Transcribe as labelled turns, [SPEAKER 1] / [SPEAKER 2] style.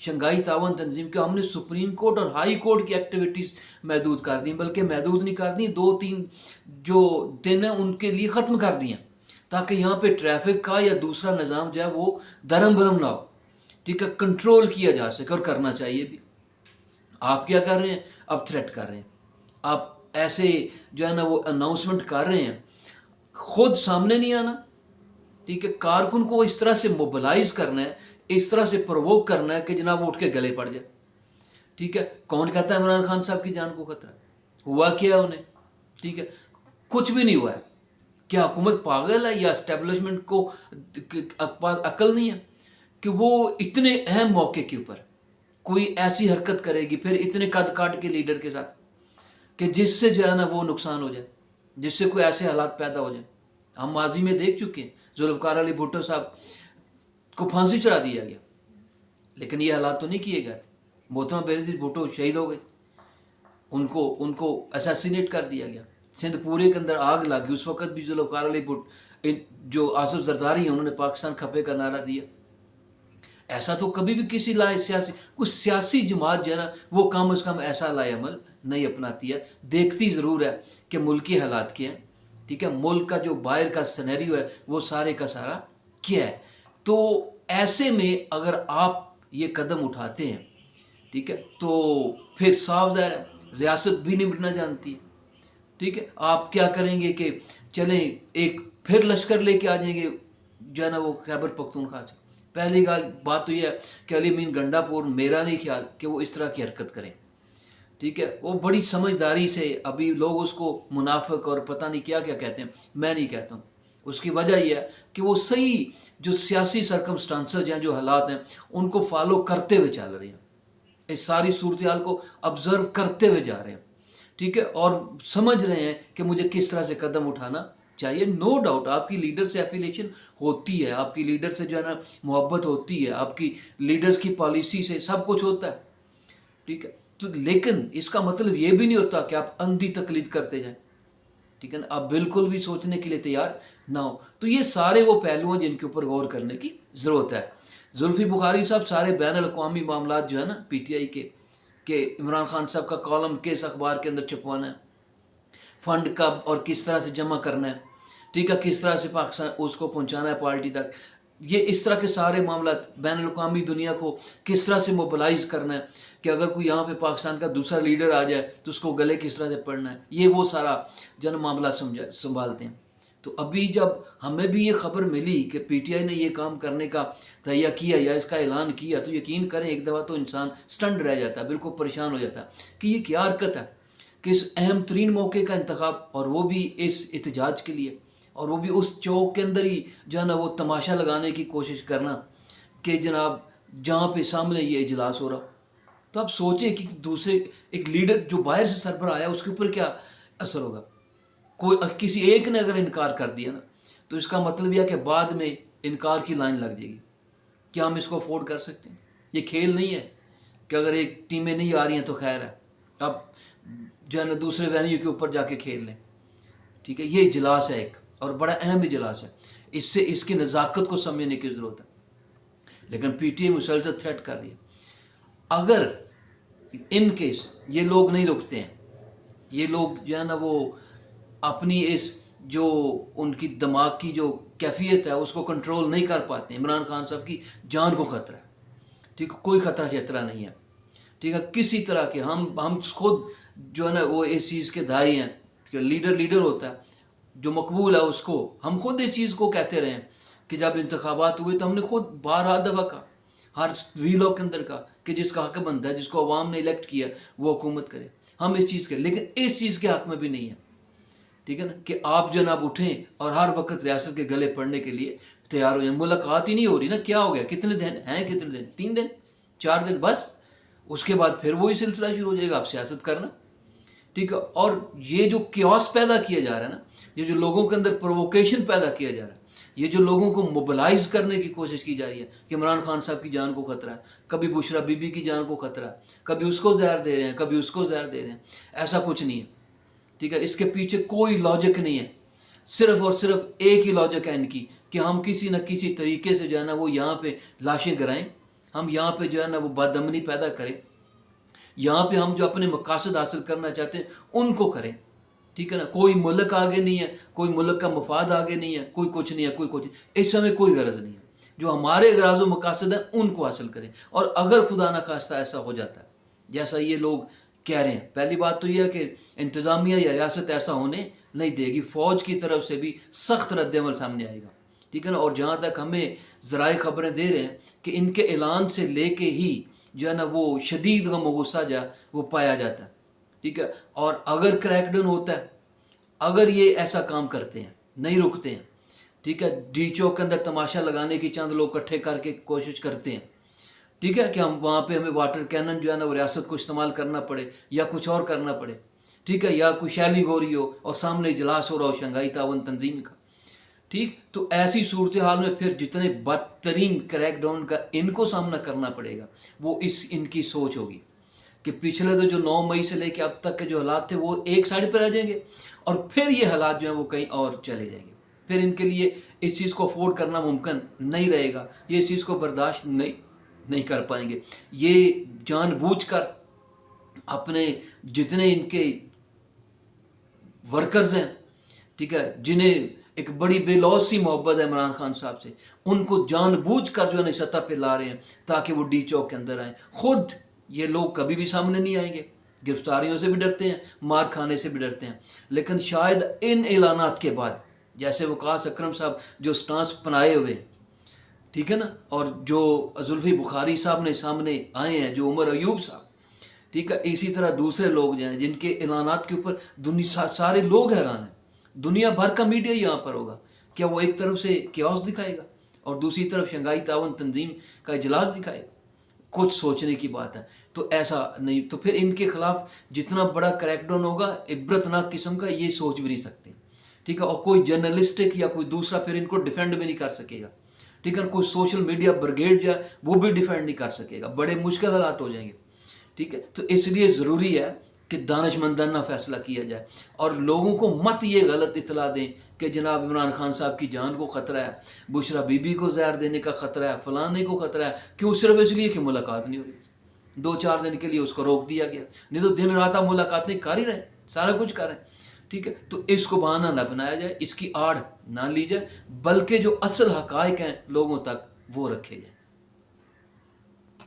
[SPEAKER 1] Shanghai تعاون تنظیم کے، ہم نے سپریم کورٹ اور ہائی کورٹ کی ایکٹیویٹیز محدود کر دی، بلکہ محدود نہیں کر دی، 2-3 جو دن ہیں ان کے لیے ختم کر دی ہیں، تاکہ یہاں پہ ٹریفک کا یا دوسرا نظام جو ہے وہ درم برم نہ ہو، ٹھیک ہے، کنٹرول کیا جا سکے، اور کرنا چاہیے بھی۔ آپ کیا کر رہے ہیں؟ اب تھریٹ کر رہے ہیں، آپ ایسے جو ہے نا وہ اناؤنسمنٹ کر رہے ہیں، خود سامنے نہیں آنا، ٹھیک ہے، کارکن کو اس طرح سے موبلائز کرنا ہے، اس طرح سے پرووک کرنا ہے کہ جناب وہ اٹھ کے گلے پڑ جائے، ٹھیک ہے۔ کون کہتا ہے عمران خان صاحب کی جان کو خطرہ ہے؟ ہوا کیا انہیں؟ ٹھیک ہے، کچھ بھی نہیں ہوا ہے۔ کیا حکومت پاگل ہے یا اسٹیبلشمنٹ کو عقل نہیں ہے کہ وہ اتنے اہم موقع کے اوپر کوئی ایسی حرکت کرے گی، پھر اتنے قد کاٹ کے لیڈر کے ساتھ، کہ جس سے جو ہے نا وہ نقصان ہو جائے، جس سے کوئی ایسے حالات پیدا ہو جائیں؟ ہم ماضی میں دیکھ چکے ہیں، ذوالفقار علی بھٹو صاحب کو پھانسی چڑھا دیا گیا، لیکن یہ حالات تو نہیں کیے گئے تھے۔ محترمہ بینظیر بھٹو شہید ہو گئے، ان کو اسیسینیٹ کر دیا گیا، سندھ پورے کے اندر آگ لگ گئی۔ اس وقت بھی ذوالفقار علی بھٹو جو آصف زرداری ہیں، انہوں نے پاکستان کھپے کا نعرہ دیا۔ ایسا تو کبھی بھی کسی کوئی سیاسی جماعت جو ہے نا وہ کم از کم ایسا لائے عمل نہیں اپناتی ہے، دیکھتی ضرور ہے کہ ملکی حالات کیا ہیں، ٹھیک ہے، ملک کا جو باہر کا سینیریو ہے وہ سارے کا سارا کیا ہے۔ تو ایسے میں اگر آپ یہ قدم اٹھاتے ہیں، ٹھیک ہے، تو پھر صاف ظاہر ہے ریاست بھی نہیں مٹنا جانتی ہے، ٹھیک ہے۔ آپ کیا کریں گے کہ چلیں ایک پھر لشکر لے کے آ جائیں گے جو ہے نا وہ خیبر پختونخوا سے۔ پہلی بات تو یہ ہے کہ علی امین گنڈا پور، میرا نہیں خیال کہ وہ اس طرح کی حرکت کریں، ٹھیک ہے۔ وہ بڑی سمجھداری سے، ابھی لوگ اس کو منافق اور پتہ نہیں کیا کیا کہتے ہیں، میں نہیں کہتا ہوں۔ اس کی وجہ یہ ہے کہ وہ صحیح جو سیاسی سرکمسٹانسز ہیں، جو حالات ہیں، ان کو فالو کرتے ہوئے چل رہے ہیں، اس ساری صورتحال کو آبزرو کرتے ہوئے جا رہے ہیں، ٹھیک ہے، اور سمجھ رہے ہیں کہ مجھے کس طرح سے قدم اٹھانا چاہیے۔ نو ڈاؤٹ آپ کی لیڈر سے ایفیلیشن ہوتی ہے، آپ کی لیڈر سے جو ہے نا محبت ہوتی ہے، آپ کی لیڈرز کی پالیسی سے سب کچھ ہوتا ہے، ٹھیک ہے، تو لیکن اس کا مطلب یہ بھی نہیں ہوتا کہ آپ اندھی تقلید کرتے جائیں، ٹھیک ہے نا، آپ بالکل بھی سوچنے کے لیے تیار نہ ہو۔ تو یہ سارے وہ پہلو ہیں جن کے اوپر غور کرنے کی ضرورت ہے۔ زلفی بخاری صاحب سارے بین الاقوامی معاملات جو ہے نا پی ٹی آئی کے، کہ عمران خان صاحب کا کالم کس اخبار کے اندر چھپوانا ہے، فنڈ کب اور کس طرح سے جمع کرنا ہے، ٹھیک ہے، کس طرح سے پاکستان اس کو پہنچانا ہے پارٹی تک، یہ اس طرح کے سارے معاملات بین الاقوامی دنیا کو کس طرح سے موبلائز کرنا ہے، کہ اگر کوئی یہاں پہ پاکستان کا دوسرا لیڈر آ جائے تو اس کو گلے کس طرح سے پڑنا ہے، یہ وہ سارا جن معاملہ سنبھالتے ہیں۔ تو ابھی جب ہمیں بھی یہ خبر ملی کہ پی ٹی آئی نے یہ کام کرنے کا تہیہ کیا یا اس کا اعلان کیا، تو یقین کریں ایک دفعہ تو انسان سٹنڈ رہ جاتا ہے، بالکل پریشان ہو جاتا ہے کہ یہ کیا حرکت ہے، کہ اس اہم ترین موقع کا انتخاب، اور وہ بھی اس احتجاج کے لیے، اور وہ بھی اس چوک کے اندر ہی جو ہے نا وہ تماشا لگانے کی کوشش کرنا کہ جناب جہاں پہ سامنے یہ اجلاس ہو رہا۔ تو آپ سوچیں کہ دوسرے ایک لیڈر جو باہر سے سربراہ آیا اس کے اوپر کیا اثر ہوگا۔ کوئی کسی ایک نے اگر انکار کر دیا نا، تو اس کا مطلب یہ ہے کہ بعد میں انکار کی لائن لگ جائے گی۔ کیا ہم اس کو افورڈ کر سکتے ہیں؟ یہ کھیل نہیں ہے کہ اگر ایک ٹیمیں نہیں آ رہی ہیں تو خیر ہے، اب جو ہے نا دوسرے وینیو کے اوپر جا کے کھیل لیں، ٹھیک ہے۔ یہ اجلاس ہے ایک، اور بڑا اہم اجلاس ہے، اس کی نزاکت کو سمجھنے کی ضرورت ہے۔ لیکن پی ٹی آئی مسلسل تھریٹ کر رہی ہے۔ اگر ان کیس یہ لوگ نہیں رکتے ہیں، یہ لوگ جو ہے نا وہ اپنی اس جو ان کی دماغ کی جو کیفیت ہے اس کو کنٹرول نہیں کر پاتے ہیں، عمران خان صاحب کی جان کو خطرہ ہے، ٹھیک ہے، کوئی خطرہ شطرہ نہیں ہے، ٹھیک ہے، کسی طرح کے ہم خود جو ہے نا وہ اس چیز کے دائی ہیں کہ لیڈر ہوتا ہے جو مقبول ہے، اس کو ہم خود اس چیز کو کہتے رہے ہیں کہ جب انتخابات ہوئے تو ہم نے خود بارہا دفعہ کہا، ہر ویلو کے اندر کہا کہ جس کا حق بنتا ہے، جس کو عوام نے الیکٹ کیا وہ حکومت کرے، ہم اس چیز کے، لیکن اس چیز کے حق میں بھی نہیں ہے، ٹھیک ہے نا، کہ آپ جناب اٹھیں اور ہر وقت ریاست کے گلے پڑنے کے لیے تیار ہو جائیں۔ ملاقات ہی نہیں ہو رہی نا، کیا ہو گیا، کتنے دن ہیں، کتنے دن، 3 دن 4 دن بس، اس کے بعد پھر وہی سلسلہ شروع ہو جائے گا، آپ سیاست کرنا، ٹھیک ہے۔ اور یہ جو کیوس پیدا کیا جا رہا ہے نا، یہ جو لوگوں کے اندر پرووکیشن پیدا کیا جا رہا ہے، یہ جو لوگوں کو موبلائز کرنے کی کوشش کی جا رہی ہے کہ عمران خان صاحب کی جان کو خطرہ ہے، کبھی بشرا بی بی کی جان کو خطرہ ہے، کبھی اس کو زہر دے رہے ہیں، کبھی اس کو زہر دے رہے ہیں، ایسا کچھ نہیں ہے، ٹھیک ہے۔ اس کے پیچھے کوئی لاجک نہیں ہے، صرف اور صرف ایک ہی لاجک ہے ان کی کہ ہم کسی نہ کسی طریقے سے جو ہے نا وہ یہاں پہ لاشیں گرائیں، ہم یہاں پہ جو ہے نا وہ بدامنی پیدا کریں، یہاں پہ ہم جو اپنے مقاصد حاصل کرنا چاہتے ہیں ان کو کریں، ٹھیک ہے نا. کوئی ملک آگے نہیں ہے، کوئی ملک کا مفاد آگے نہیں ہے، کوئی کچھ نہیں ہے، کوئی کچھ نہیں. اس ہمیں کوئی غرض نہیں ہے. جو ہمارے غراض و مقاصد ہیں ان کو حاصل کریں. اور اگر خدا نہ خواستہ ایسا ہو جاتا ہے جیسا یہ لوگ کہہ رہے ہیں، پہلی بات تو یہ ہے کہ انتظامیہ یا ریاست ایسا ہونے نہیں دے گی. فوج کی طرف سے بھی سخت رد عمل سامنے آئے گا، ٹھیک ہے نا. اور جہاں تک ہمیں ذرائع خبریں دے رہے ہیں کہ ان کے اعلان سے لے کے ہی جو ہے نا وہ شدید غم و غصہ جو ہے وہ پایا جاتا ہے، ٹھیک ہے. اور اگر کریک ڈاؤن ہوتا ہے، اگر یہ ایسا کام کرتے ہیں، نہیں رکتے ہیں، ٹھیک ہے، ڈی چوک کے اندر تماشا لگانے کی چند لوگ اکٹھے کر کے کوشش کرتے ہیں، ٹھیک ہے، کہ ہم وہاں پہ ہمیں واٹر کینن جو ہے نا وہ ریاست کو استعمال کرنا پڑے یا کچھ اور کرنا پڑے، ٹھیک ہے، یا کوئی شیلی گوری ہو اور سامنے اجلاس ہو رہا ہو شنگھائی تعاون تنظیم کا، ٹھیک. تو ایسی صورتحال میں پھر جتنے بدترین کریک ڈاؤن کا ان کو سامنا کرنا پڑے گا وہ ان کی سوچ ہوگی کہ پچھلے تو جو 9 مئی سے لے کے اب تک کے جو حالات تھے وہ ایک سائڈ پہ رہ جائیں گے، اور پھر یہ حالات جو ہیں وہ کہیں اور چلے جائیں گے. پھر ان کے لیے اس چیز کو افورڈ کرنا ممکن نہیں رہے گا، یہ اس چیز کو برداشت نہیں کر پائیں گے. یہ جان بوجھ کر اپنے جتنے ان کے ورکرز ہیں، ٹھیک ہے، جنہیں ایک بڑی بے لوث سی محبت ہے عمران خان صاحب سے، ان کو جان بوجھ کر جو ہے سطح پہ لا رہے ہیں تاکہ وہ ڈی چوک کے اندر آئیں. خود یہ لوگ کبھی بھی سامنے نہیں آئیں گے، گرفتاریوں سے بھی ڈرتے ہیں، مار کھانے سے بھی ڈرتے ہیں. لیکن شاید ان اعلانات کے بعد جیسے وقاص اکرم صاحب جو سٹانس بنائے ہوئے، ٹھیک ہے نا، اور جو زلفی بخاری صاحب نے سامنے آئے ہیں، جو عمر ایوب صاحب، ٹھیک ہے، اسی طرح دوسرے لوگ جو ہیں جن کے اعلانات کے اوپر دنیا سارے لوگ حیران ہیں. دنیا بھر کا میڈیا یہاں پر ہوگا. کیا وہ ایک طرف سے کیوس دکھائے گا اور دوسری طرف شنگھائی تعاون تنظیم کا اجلاس دکھائے گا؟ کچھ سوچنے کی بات ہے. تو ایسا نہیں، تو پھر ان کے خلاف جتنا بڑا کریک ڈاؤن ہوگا عبرتناک قسم کا، یہ سوچ بھی نہیں سکتے، ٹھیک ہے. اور کوئی جرنلسٹک یا کوئی دوسرا پھر ان کو ڈیفینڈ بھی نہیں کر سکے گا، ٹھیک ہے. کوئی سوشل میڈیا بریگیڈ جو ہے وہ بھی ڈیفینڈ نہیں کر سکے گا. بڑے مشکل حالات ہو جائیں گے، ٹھیک ہے. تو اس لیے ضروری ہے کہ دانش مندانہ فیصلہ کیا جائے اور لوگوں کو مت یہ غلط اطلاع دیں کہ جناب عمران خان صاحب کی جان کو خطرہ ہے، بشرا بی بی کو زہر دینے کا خطرہ ہے، فلانے کو خطرہ ہے. کیوں؟ صرف اس لیے کہ ملاقات نہیں ہوئی، 2-4 دن کے لیے اس کو روک دیا گیا. نہیں تو دن رات آپ ملاقاتیں کر ہی رہے، سارا کچھ کر رہے ہیں، ٹھیک ہے. تو اس کو بہانہ نہ بنایا جائے، اس کی آڑ نہ لی جائے، بلکہ جو اصل حقائق ہیں لوگوں تک وہ رکھے جائیں.